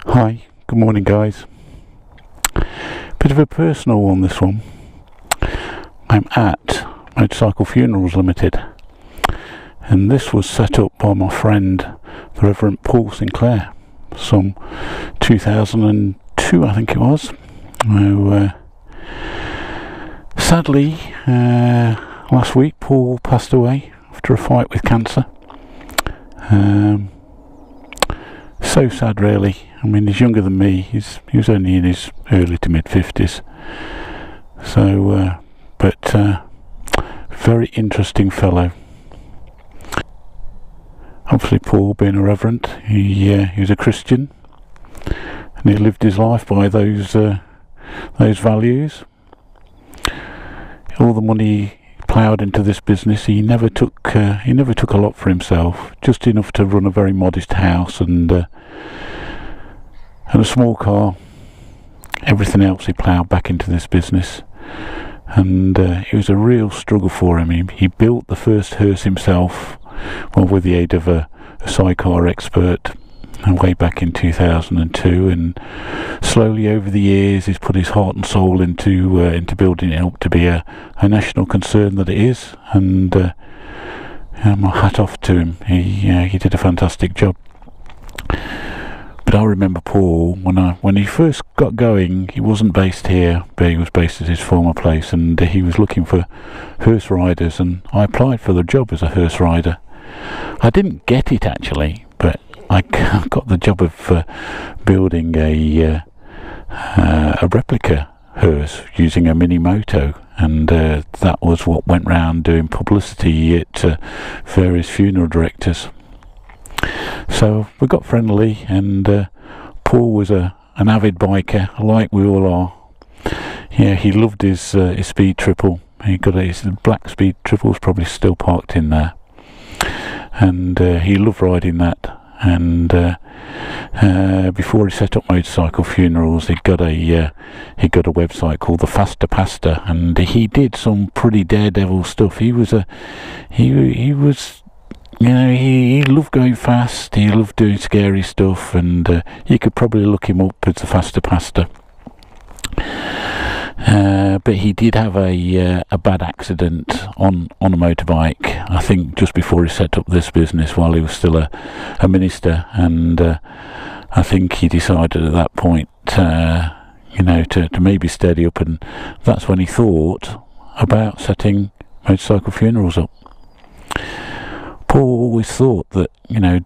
Hi, good morning guys. Bit of a personal one this one. I'm at Motorcycle Funerals Limited, and this was set up by my friend the Rev.Paul Sinclair some 2002 I think it was. Sadly last week Paul passed away after a fight with cancer. So sad really. I mean, he's younger than me. He was only in his early to mid 50s. So, very interesting fellow. Obviously, Paul, being a reverend, he was a Christian, and he lived his life by those values. All the money he ploughed into this business, he never took a lot for himself, just enough to run a very modest house and a small car. Everything else he ploughed back into this business, and it was a real struggle for him. He built the first hearse himself, well, with the aid of a sidecar expert, way back in 2002, and slowly over the years he's put his heart and soul into building it up to be a national concern that it is, and my hat off to him. He did a fantastic job. But I remember Paul, when he first got going, he wasn't based here, but he was based at his former place, and he was looking for hearse riders, and I applied for the job as a hearse rider. I didn't get it actually, but I got the job of building a replica hearse using a mini moto, and that was what went round doing publicity at various funeral directors. So we got friendly, and Paul was an avid biker, like we all are. Yeah, he loved his speed triple. He got his black speed triple, was probably still parked in there, and he loved riding that. And before he set up Motorcycle Funerals, he got a website called the Faster Pastor, and he did some pretty daredevil stuff. He was he loved going fast. He loved doing scary stuff, and you could probably look him up as the Faster Pastor. But he did have a bad accident on a motorbike, I think just before he set up this business, while he was still a minister, and I think he decided at that point to maybe steady up, and that's when he thought about setting Motorcycle Funerals up. Paul always thought that,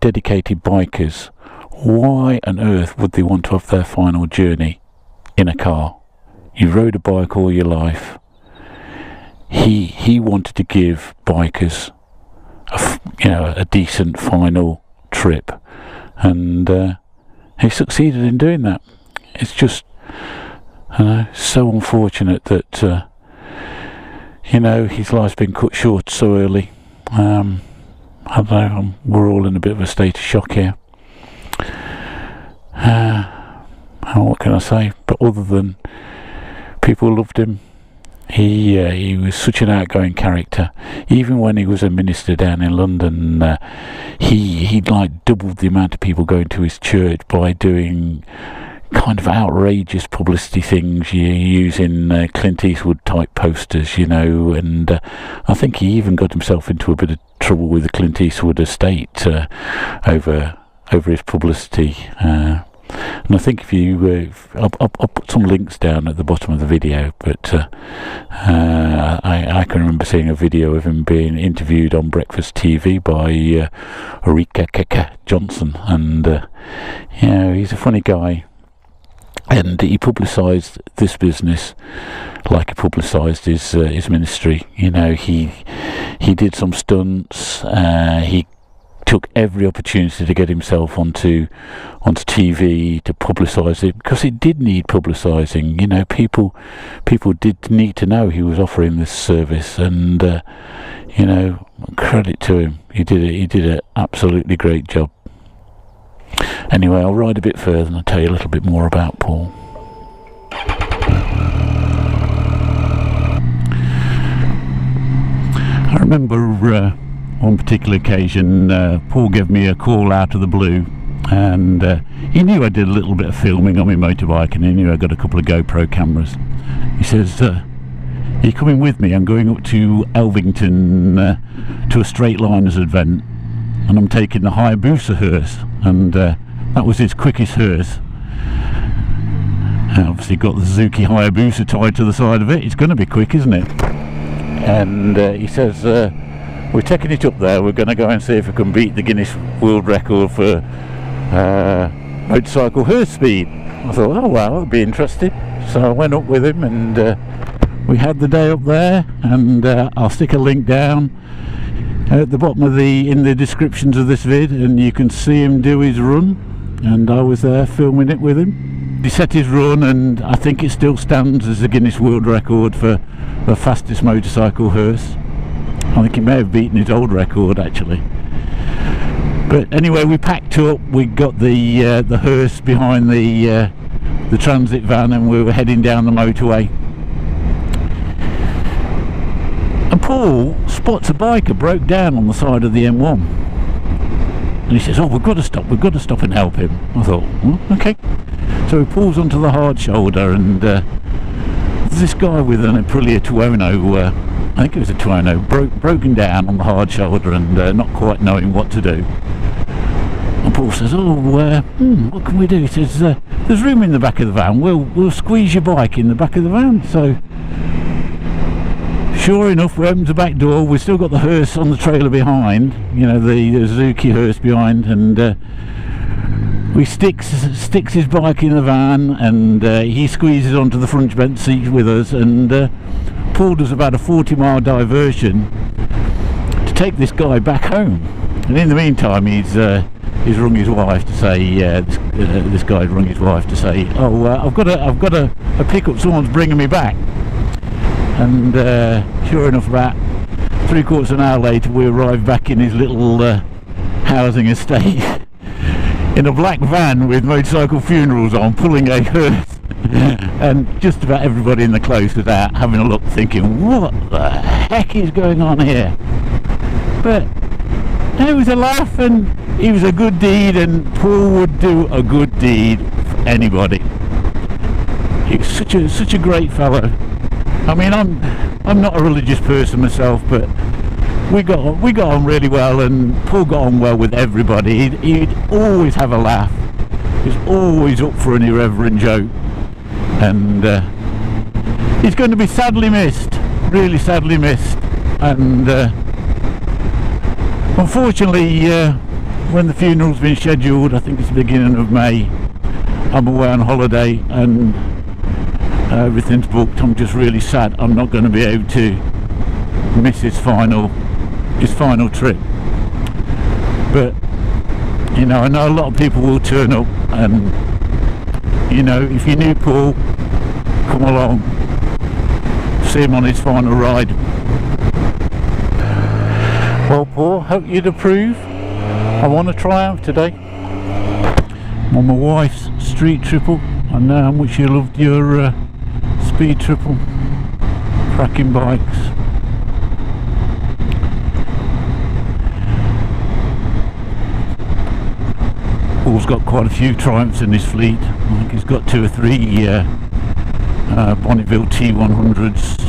dedicated bikers, why on earth would they want to have their final journey in a car? You've rode a bike all your life. He wanted to give bikers a decent final trip, and he succeeded in doing that. It's just so unfortunate that his life's been cut short so early. I don't know, we're all in a bit of a state of shock here. What can I say? But other than people loved him, he was such an outgoing character. Even when he was a minister down in London, he like doubled the amount of people going to his church by doing kind of outrageous publicity things, using Clint Eastwood type posters, and I think he even got himself into a bit of trouble with the Clint Eastwood estate over his publicity. And I think if you, I'll put some links down at the bottom of the video, but I can remember seeing a video of him being interviewed on Breakfast TV by Rika Keka Johnson, and he's a funny guy. And he publicised this business like he publicised his ministry. He did some stunts. He took every opportunity to get himself onto TV to publicise it, because it did need publicising. People did need to know he was offering this service, and credit to him. He did an absolutely great job. Anyway, I'll ride a bit further and I'll tell you a little bit more about Paul. I remember one particular occasion, Paul gave me a call out of the blue, and he knew I did a little bit of filming on my motorbike, and he knew I got a couple of GoPro cameras. He says, "Are you coming with me? I'm going up to Elvington to a straight liners event, and I'm taking the Hayabusa hearse." And that was his quickest hearse. Obviously got the Suzuki Hayabusa tied to the side of it. It's going to be quick, isn't it? And he says, we're taking it up there, we're going to go and see if we can beat the Guinness World Record for motorcycle hearse speed. I thought, oh wow, that'd be interesting. So I went up with him, and we had the day up there, and I'll stick a link down at the bottom of in the descriptions of this vid, and you can see him do his run, and I was there filming it with him. He set his run, and I think it still stands as the Guinness World Record for the fastest motorcycle hearse. I think he may have beaten his old record actually. But anyway, we packed up, we got the hearse behind the transit van, and we were heading down the motorway. And Paul spots a biker broke down on the side of the M1. And he says, "Oh, we've got to stop and help him." I thought, well, okay. So he pulls onto the hard shoulder, and there's this guy with an Aprilia Tuono, I think it was a Tuono, broken down on the hard shoulder, and not quite knowing what to do. And Paul says, "Oh, what can we do?" He says, "There's room in the back of the van. We'll squeeze your bike in the back of the van." So sure enough, we opened the back door. We've still got the hearse on the trailer behind, you know, the Suzuki hearse behind, and we sticks his bike in the van, and he squeezes onto the front bench seat with us, and Paul does about a 40-mile diversion to take this guy back home. And in the meantime, he's rung his wife to say, this guy's rung his wife to say, "Oh, I've got a pickup. Someone's bringing me back." And sure enough, about 3/4 of an hour later, we arrived back in his little housing estate in a black van with motorcycle funerals on, pulling a hearse. And just about everybody in the close was out having a look, thinking, what the heck is going on here? But it was a laugh, and it was a good deed, and Paul would do a good deed for anybody. He was such a great fellow. I mean, I'm not a religious person myself, but we got on really well, and Paul got on well with everybody. He'd always have a laugh. He was always up for an irreverent joke, and he's going to be sadly missed, really sadly missed. And unfortunately, when the funeral's been scheduled, I think it's the beginning of May, I'm away on holiday, and everything's booked. I'm just really sad I'm not going to be able to miss his final trip. But you know, I know a lot of people will turn up, and you know, if you knew Paul, come along, see him on his final ride. Well, Paul, hope you'd approve. I want a Triumph today. I'm on my wife's street triple. I know how much you loved your speed triple. Cracking bikes. Paul's got quite a few Triumphs in his fleet. I think he's got 2 or 3 Bonneville T100s.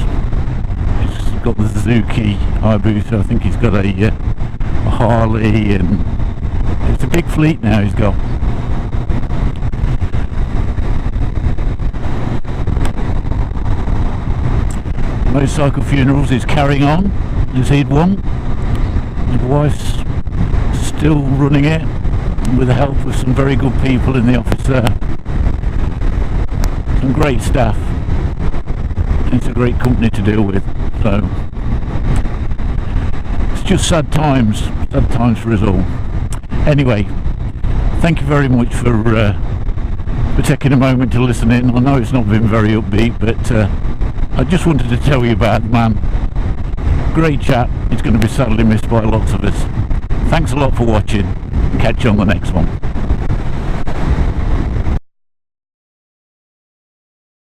He's got the Suzuki Hayabusa. I think he's got a Harley, and it's a big fleet now he's got. Motorcycle funerals is carrying on as he'd want. His wife's still running it, with the help of some very good people in the office there. Some great staff. It's a great company to deal with. So it's just sad times for us all. Anyway, thank you very much for taking a moment to listen in. I know it's not been very upbeat, but I just wanted to tell you about the man. Great chap. He's going to be sadly missed by lots of us. Thanks a lot for watching. Catch you on the next one.